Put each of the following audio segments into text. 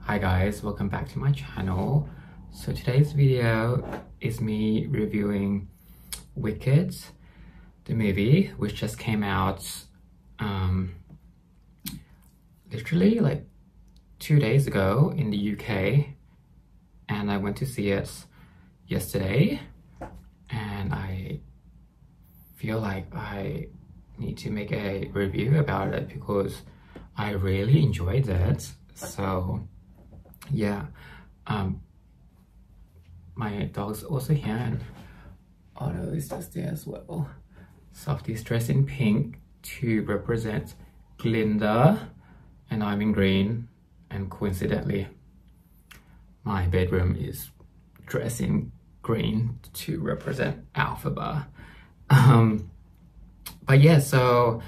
Hi guys, welcome back to my channel. So today's video is me reviewing Wicked, the movie, which just came out literally like 2 days ago in the UK, and I went to see it yesterday, and I feel like I need to make a review about it because I really enjoyed it. So yeah, my dog's also here and Otto is just there as well. Softy's dressed in pink to represent GAlinda, and I'm in green, and coincidentally my bedroom is dressed in green to represent Alphaba. But yeah, so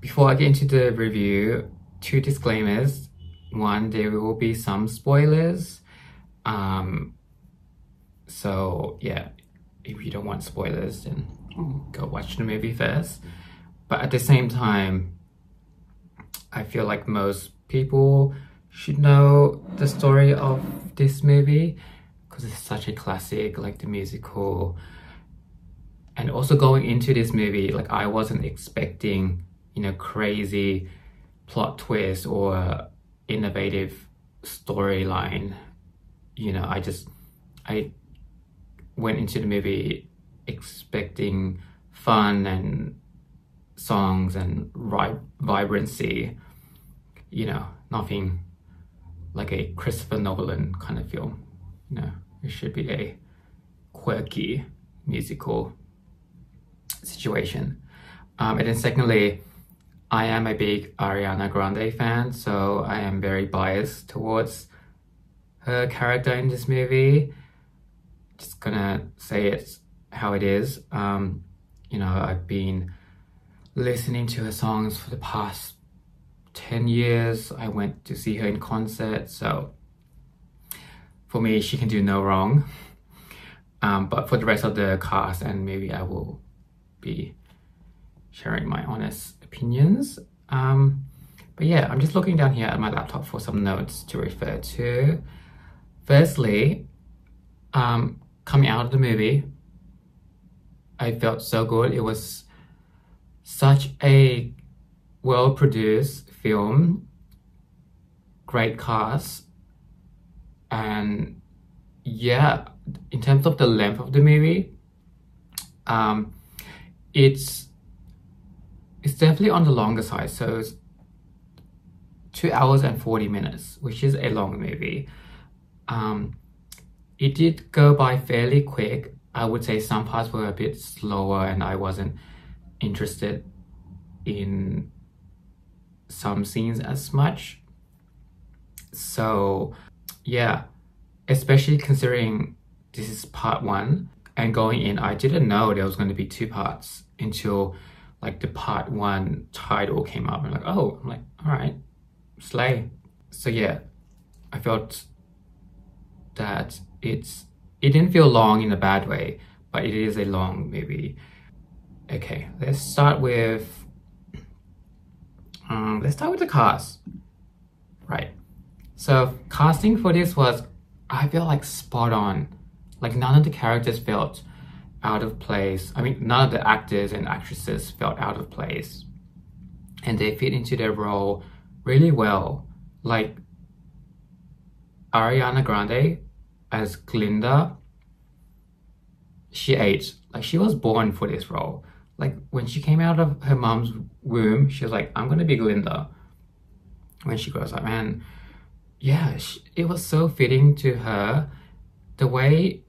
before I get into the review, 2 disclaimers. One, there will be some spoilers. So yeah, if you don't want spoilers, then go watch the movie first. But at the same time, I feel like most people should know the story of this movie because it's such a classic, like the musical. And also going into this movie, like I wasn't expecting, you know, crazy plot twist or innovative storyline. You know, I went into the movie expecting fun and songs and vibrancy, you know, nothing like a Christopher Nolan kind of film. You know, it should be a quirky musical situation. And then secondly, I am a big Ariana Grande fan, so I am very biased towards her character in this movie. Just gonna say it how it is. You know, I've been listening to her songs for the past 10 years. I went to see her in concert, so for me, she can do no wrong. But for the rest of the cast and maybe I will be sharing my honest opinions. But yeah, I'm just looking down here at my laptop for some notes to refer to. Firstly, coming out of the movie, I felt so good. It was such a well-produced film, great cast, and yeah, in terms of the length of the movie, it's definitely on the longer side. So it's 2 hours and 40 minutes, which is a long movie. It did go by fairly quick. I would say some parts were a bit slower and I wasn't interested in some scenes as much. So yeah, especially considering this is part 1, and going in, I didn't know there was going to be 2 parts until like the part 1 title came up. I'm like, oh, I'm like, all right, slay. So yeah, I felt that it didn't feel long in a bad way, but it is a long movie. Okay, let's start with the cast. Right. So casting for this was, I feel like, spot on. Like none of the characters felt out of place. I mean, none of the actors and actresses felt out of place, and they fit into their role really well. Like Ariana Grande as GAlinda, she aged. Like she was born for this role. Like when she came out of her mom's womb, she was like, I'm gonna be GAlinda when she grows up. And yeah, it was so fitting to her. The way,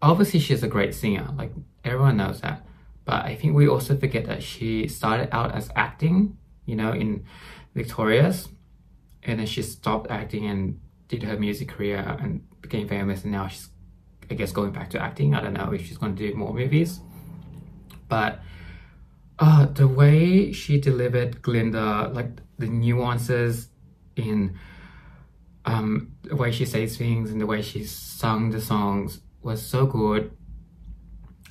obviously she's a great singer, like everyone knows that, but I think we also forget that she started out as acting, you know, in Victorious, and then she stopped acting and did her music career and became famous, and now she's, I guess, going back to acting. I don't know if she's going to do more movies, but the way she delivered GAlinda, like the nuances in the way she says things and the way she sung the songs was so good.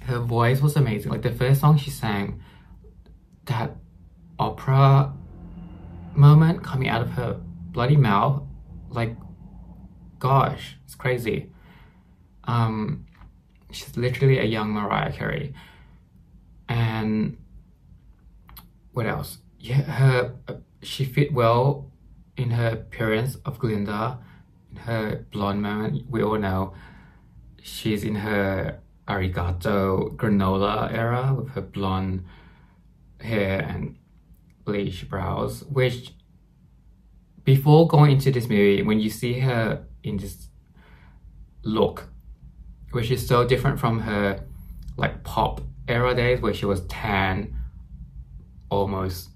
Her voice was amazing. Like the first song she sang, that opera moment coming out of her bloody mouth, Like, gosh, it's crazy. She's literally a young Mariah Carey. And what else? Yeah, she fit well in her appearance of GAlinda. In her blonde moment, we all know she's in her arigato granola era with her blonde hair and bleached brows, which before going into this movie, when you see her in this look, which is so different from her like pop era days where she was tan, almost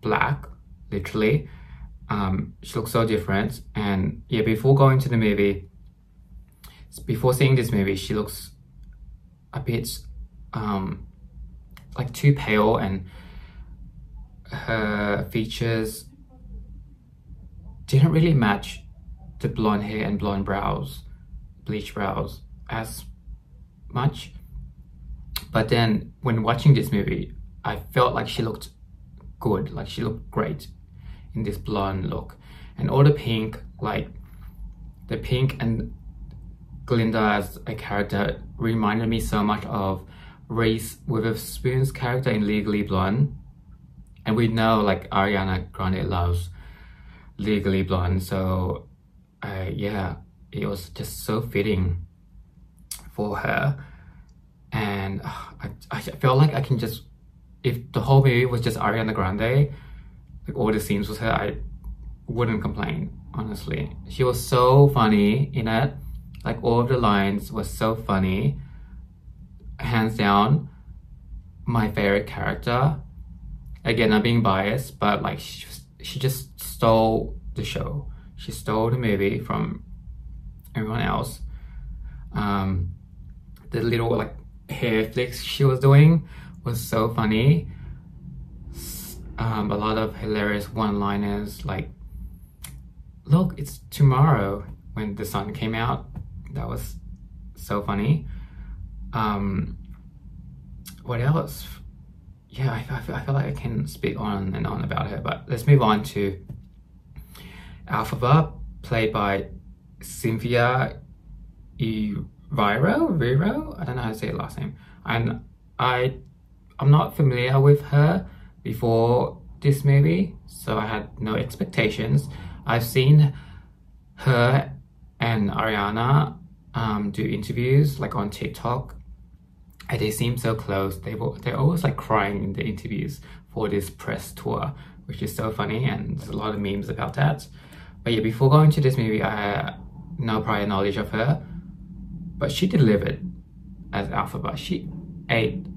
black, literally. She looks so different. And yeah, before going to the movie, before seeing this movie, she looks a bit like too pale, and her features didn't really match the blonde hair and blonde brows, bleach brows as much. But then when watching this movie, I felt like she looked good, like she looked great in this blonde look. And all the pink, like the pink and GAlinda as a character reminded me so much of Reese Witherspoon's character in Legally Blonde. And we know like Ariana Grande loves Legally Blonde, so yeah, it was just so fitting for her. And I felt like I can just, if the whole movie was just Ariana Grande, like all the scenes with her, I wouldn't complain, honestly. She was so funny in it. Like all of the lines were so funny. Hands down, my favorite character. Again, I'm being biased, but like she just stole the show. She stole the movie from everyone else. The little like hair flicks she was doing was so funny. A lot of hilarious one-liners like, look, it's tomorrow, when the sun came out. That was so funny. What else? Yeah, I feel like I can speak on and on about her, but let's move on to Alphaba, played by Cynthia Viro? I don't know how to say her last name. And I'm not familiar with her before this movie, so I had no expectations. I've seen her and Ariana do interviews like on TikTok, and they seem so close. They're always like crying in the interviews for this press tour, which is so funny, and there's a lot of memes about that. But yeah, before going to this movie, I had no prior knowledge of her, but she delivered as Alphaba. She ate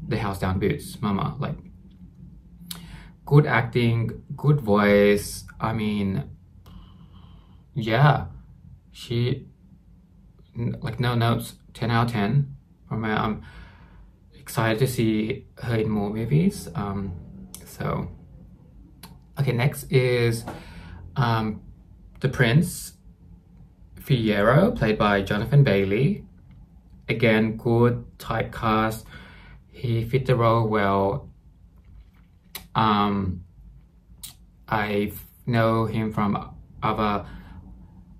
the house down boots, mama. Like, good acting, good voice. I mean, yeah, she, like, no notes, 10 out of 10 from her. I'm excited to see her in more movies. So, okay, next is the Prince, Fiyero, played by Jonathan Bailey. Again, good typecast. He fit the role well. I know him from other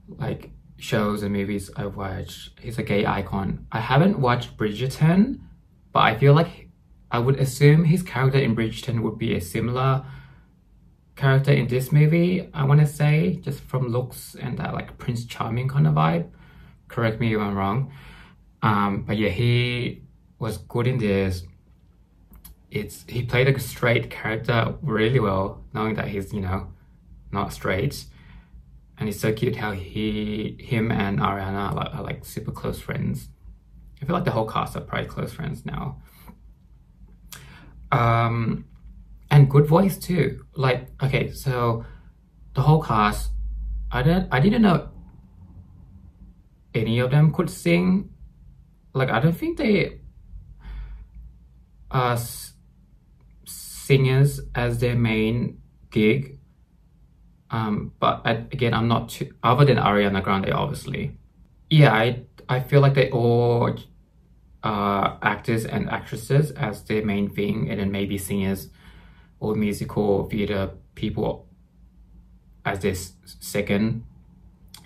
like shows and movies I've watched. He's a gay icon. I haven't watched Bridgerton, but I feel like I would assume his character in Bridgerton would be a similar character in this movie, I want to say, just from looks and that like Prince Charming kind of vibe. Correct me if I'm wrong. But yeah, he was good in this. He played a straight character really well, knowing that he's, you know, not straight. And it's so cute how him and Ariana are like super close friends. I feel like the whole cast are probably close friends now. And good voice too. Like, okay, so the whole cast, I didn't know any of them could sing. Like, I don't think they are singers as their main gig. But again, I'm not too, other than Ariana Grande, obviously. Yeah, I feel like they all are actors and actresses as their main thing, and then maybe singers or musical theater people as this second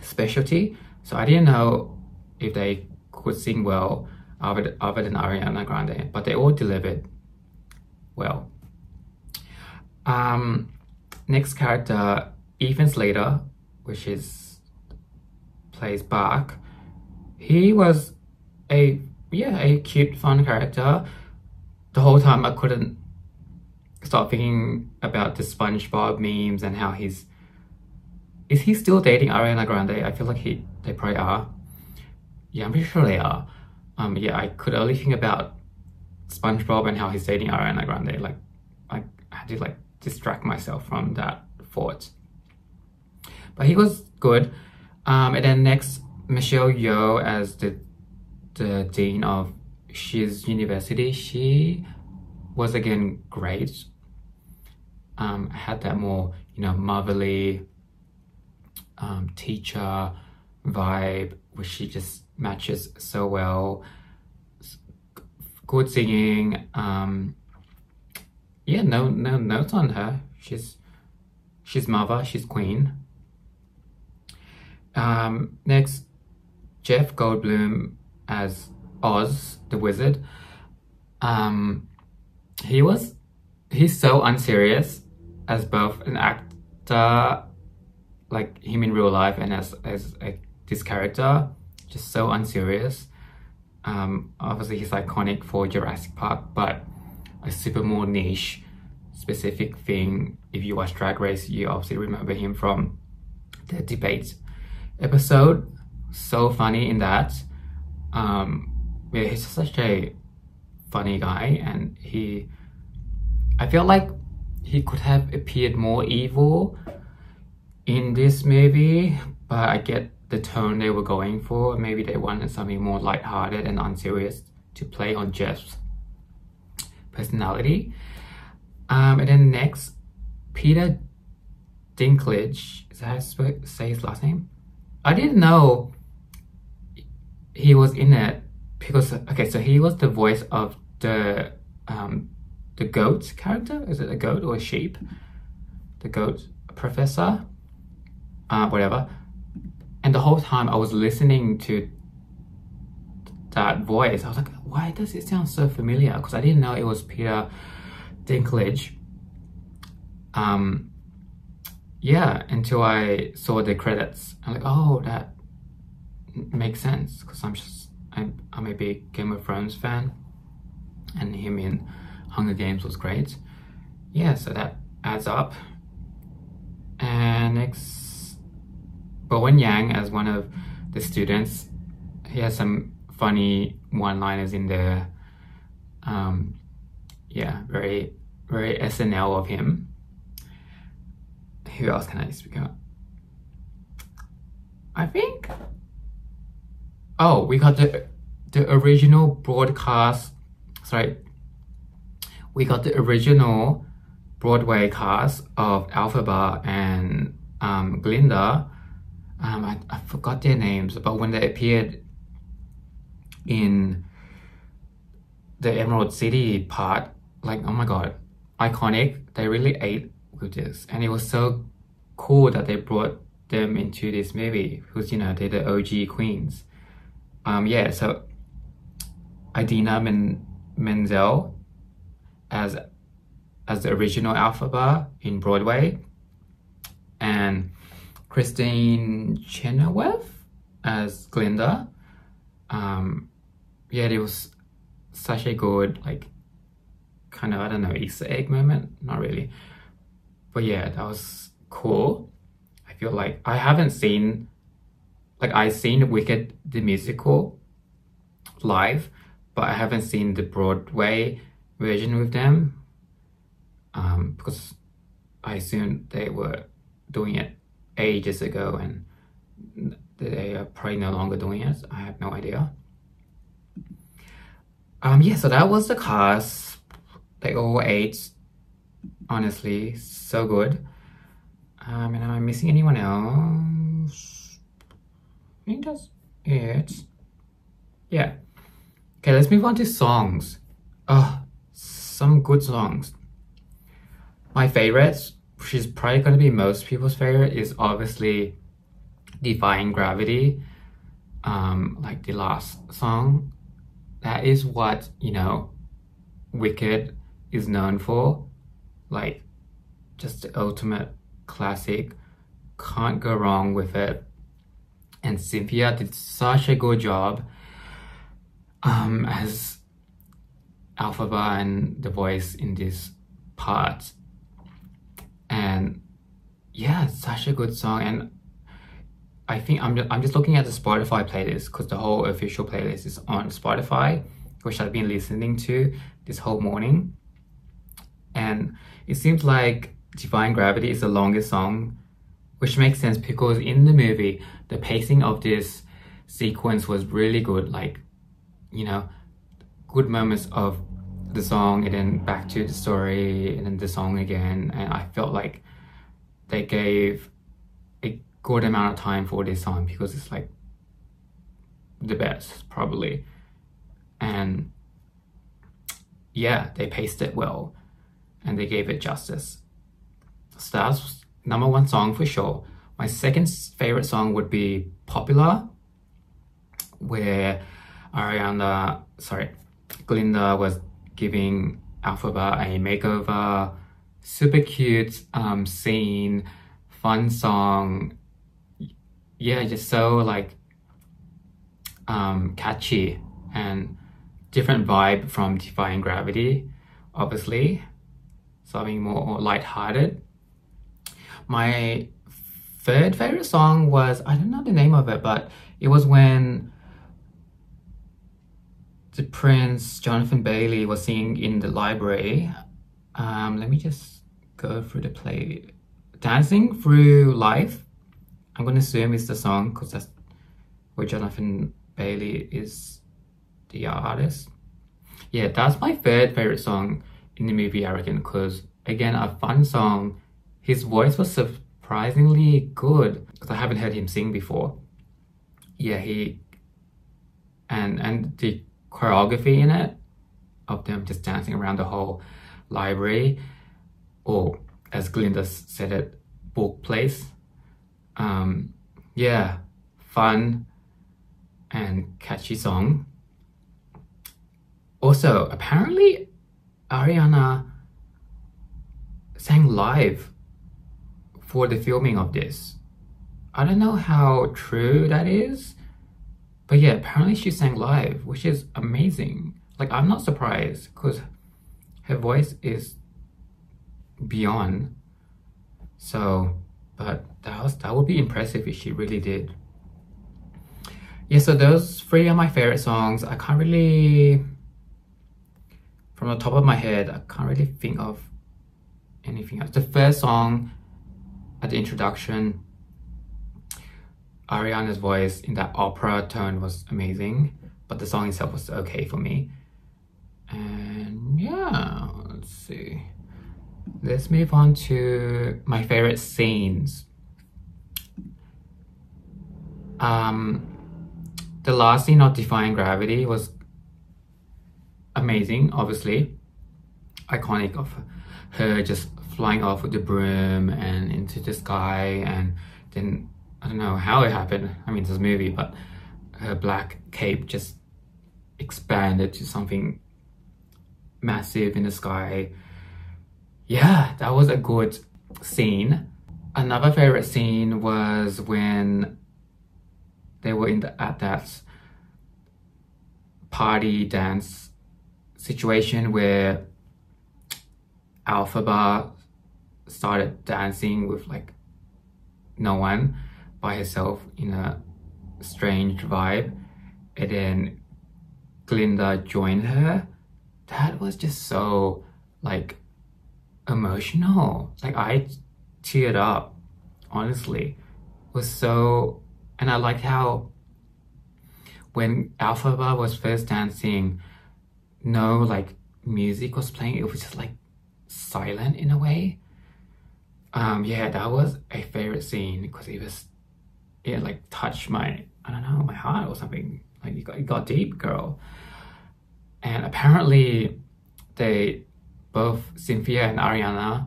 specialty. So I didn't know if they could sing well other than Ariana Grande, but they all delivered well. Next character, Ethan Slater, which plays Bark. He was a cute, fun character. The whole time I couldn't stop thinking about the SpongeBob memes and how is he still dating Ariana Grande? I feel like they probably are. Yeah, I'm pretty sure they are. Yeah, I could only think about SpongeBob and how he's dating Ariana Grande. Like, I had to like distract myself from that thought. But he was good. And then next, Michelle Yeoh as the dean of Shiz University. She was again great. Had that more, motherly teacher vibe, which she just matches so well. Good singing. Yeah, no notes on her. She's mother, she's queen. Next, Jeff Goldblum as Oz the Wizard. He's so unserious as both an actor, like him in real life, and as this character, just so unserious. Obviously he's iconic for Jurassic Park, but a super more niche, specific thing. If you watch Drag Race, you obviously remember him from the debate episode. So funny in that. Yeah, he's such a funny guy, and I feel like he could have appeared more evil in this movie, but I get the tone they were going for. Maybe they wanted something more lighthearted and unserious to play on Jeff's personality. And then next, Peter Dinklage, is that how I say his last name? I didn't know he was in it because, okay, so he was the voice of the goat character. Is it a goat or a sheep? The goat professor, whatever. And the whole time I was listening to that voice, I was like, why does it sound so familiar? Because I didn't know it was Peter Dinklage. Yeah, until I saw the credits. I'm like, oh, that makes sense, because I'm a big Game of Thrones fan, and him in Hunger Games was great. Yeah, so that adds up. And next, Bowen Yang as one of the students. He has some funny one-liners in there. Yeah, very, very SNL of him. Who else can I speak about? I think, oh, we got the original broadcast, sorry, we got the original Broadway cast of Elphaba and GAlinda. I forgot their names, but when they appeared in the Emerald City part, like, oh my god, iconic. They really ate with this, and it was so cool that they brought them into this movie, because, you know, they're the OG queens. Yeah, so Idina Menzel as the original Elphaba in Broadway, and Christine Chenoweth as GAlinda. Yeah, it was such a good, like, kind of, I don't know, Easter egg moment. Not really, but yeah, that was cool. I feel like I haven't seen, like, I've seen Wicked the musical live, but I haven't seen the Broadway version with them, because I assumed they were doing it ages ago and they are probably no longer doing it. I have no idea. Yeah, so that was the cast. They all ate, honestly, so good. And am I missing anyone else? I think that's it. Yeah. Okay, let's move on to songs. Oh, some good songs. My favorites which is probably going to be most people's favorite, is obviously Defying Gravity. Like the last song. That is what, you know, Wicked is known for. Like, just the ultimate classic. Can't go wrong with it. And Cynthia did such a good job as Alphaba and the voice in this part. And yeah, such a good song. And I think I'm just looking at the Spotify playlist because the whole official playlist is on Spotify, which I've been listening to this whole morning. And it seems like Defying Gravity is the longest song, which makes sense because in the movie, the pacing of this sequence was really good. Like, you know, good moments of the song and then back to the story and then the song again. And I felt like they gave a good amount of time for this song because it's like the best probably. And yeah, they paced it well and they gave it justice. So that's number one song for sure. My second favorite song would be Popular, where GAlinda was giving Alphaba a makeover. Super cute scene, fun song. Yeah, just so like catchy and different vibe from Defying Gravity, obviously. Something more lighthearted. My third favorite song was, I don't know the name of it, but it was when the Prince, Jonathan Bailey, was singing in the library. Let me just go through the play. Dancing Through Life. I'm going to assume it's the song because that's where Jonathan Bailey is the artist. Yeah, that's my third favorite song in the movie, I reckon, because again, a fun song. His voice was surprisingly good because I haven't heard him sing before. Yeah, and the choreography in it of them just dancing around the whole library, or as GAlinda said it, book place. Yeah, fun and catchy song. Also, apparently Ariana sang live for the filming of this. I don't know how true that is, but yeah, apparently she sang live, which is amazing. Like, I'm not surprised because her voice is beyond. So, but that would be impressive if she really did. Yeah, so those three are my favorite songs. I can't really, from the top of my head, I can't really think of anything else. The first song at the introduction, Ariana's voice in that opera tone was amazing, but the song itself was okay for me. And yeah, let's see. Let's move on to my favorite scenes. The last scene of Defying Gravity was amazing, obviously. Iconic of her just flying off with the broom and into the sky, and then I don't know how it happened. I mean, it's a movie, but her black cape just expanded to something massive in the sky. Yeah, that was a good scene. Another favorite scene was when they were at that party dance situation where Alphaba started dancing with like no one, by herself in a strange vibe, and then GAlinda joined her. That was just so like emotional. Like, I teared up, honestly. It was so, and I liked how when Alphaba was first dancing, no like music was playing. It was just like silent in a way. Yeah, that was a favorite scene because it like touched my, I don't know, my heart or something. Like, it got deep, girl. And apparently they both, Cynthia and Ariana,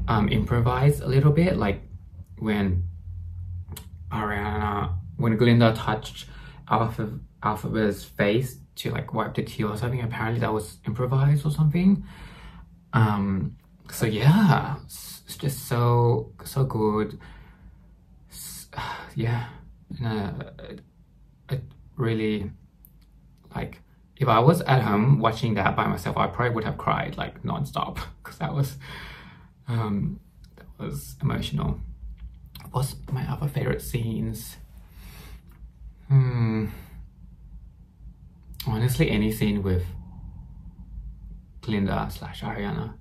improvise a little bit, like when GAlinda touched Alphaba's face to like wipe the tear or something. Apparently that was improvised or something. So yeah, it's just so good. Yeah, it really, like, if I was at home watching that by myself, I probably would have cried like non-stop because that was emotional. What's my other favorite scenes? Honestly, any scene with GAlinda / Ariana.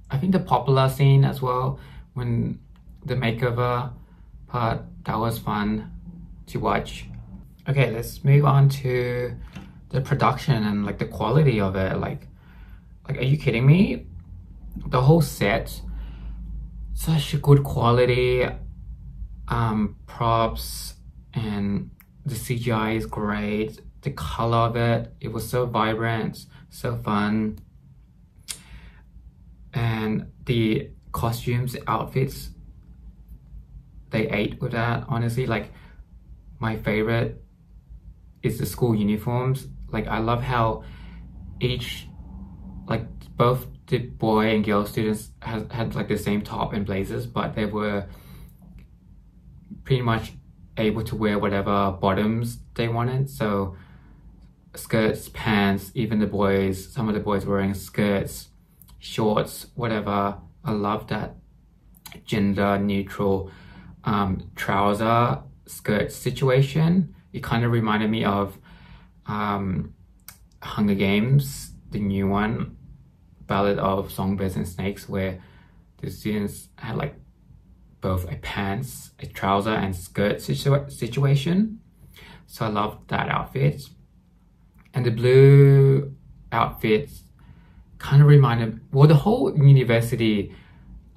I think the popular scene as well, when the makeover part, that was fun to watch. Okay, let's move on to the production and like the quality of it. Like are you kidding me? The whole set, such a good quality, props, and the CGI is great. The color of it, it was so vibrant, so fun. And the costumes, outfits, they ate with that. Honestly, like, my favorite is the school uniforms. Like, I love how each, like, both the boy and girl students had like the same top and blazers, but they were pretty much able to wear whatever bottoms they wanted. So skirts, pants, even the boys, some of the boys wearing skirts, shorts, whatever. I love that gender neutral trouser skirt situation. It kind of reminded me of Hunger Games, the new one, Ballad of Songbirds and Snakes, where the students had like both a pants, a trouser and skirt situation. So I loved that outfit. And the blue outfits kind of reminded, well, the whole university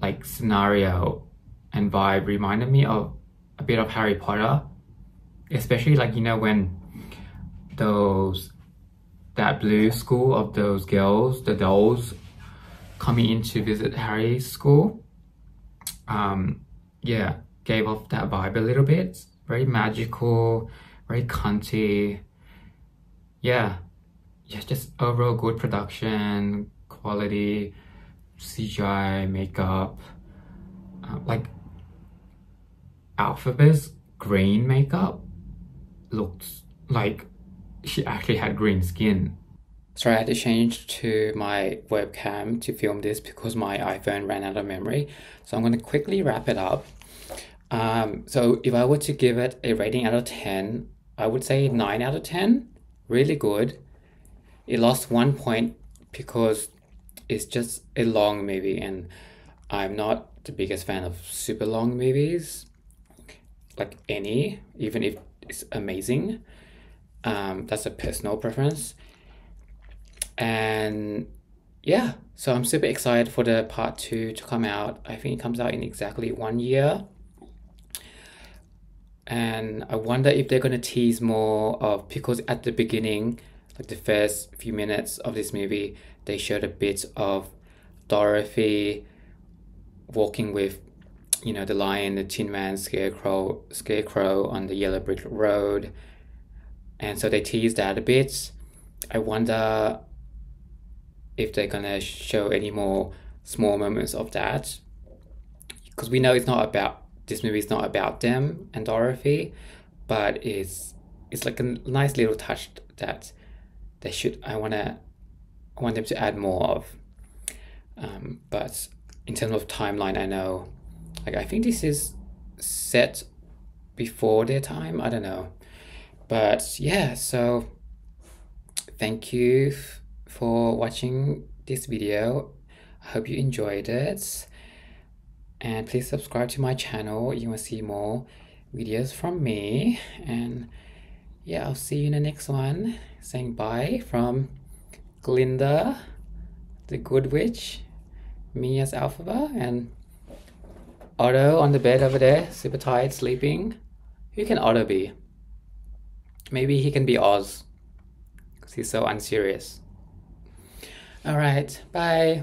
like scenario and vibe reminded me of a bit of Harry Potter, especially like, you know, when that blue school of those girls, the dolls, coming in to visit Harry's school. Yeah, gave off that vibe a little bit. Very magical, very cunty. Yeah, just overall good production, quality, CGI, makeup. Like, Alphaba's green makeup looks like she actually had green skin. Sorry, I had to change to my webcam to film this because my iPhone ran out of memory. So I'm going to quickly wrap it up. So if I were to give it a rating out of 10, I would say 9 out of 10. Really good. It lost 1 point because it's just a long movie, and I'm not the biggest fan of super long movies, like any, even if it's amazing. That's a personal preference. And yeah, so I'm super excited for the part 2 to come out. I think it comes out in exactly 1 year. And I wonder if they're going to tease more of, because at the beginning, like the first few minutes of this movie, they showed a bit of Dorothy walking with, you know, the lion, the Tin Man, Scarecrow on the yellow brick road. And so they teased that a bit. I wonder if they're gonna show any more small moments of that, because we know this movie is not about them and Dorothy, but it's like a nice little touch that I want them to add more of. But in terms of timeline, I know, like, I think this is set before their time. I don't know, but yeah. So thank you for watching this video. I hope you enjoyed it, and please subscribe to my channel. You will see more videos from me, and yeah, I'll see you in the next one. Saying bye from GAlinda, the good witch, me as Alphaba, and Otto on the bed over there, super tired, sleeping. Who can Otto be? Maybe he can be Oz, because he's so unserious. Alright, bye.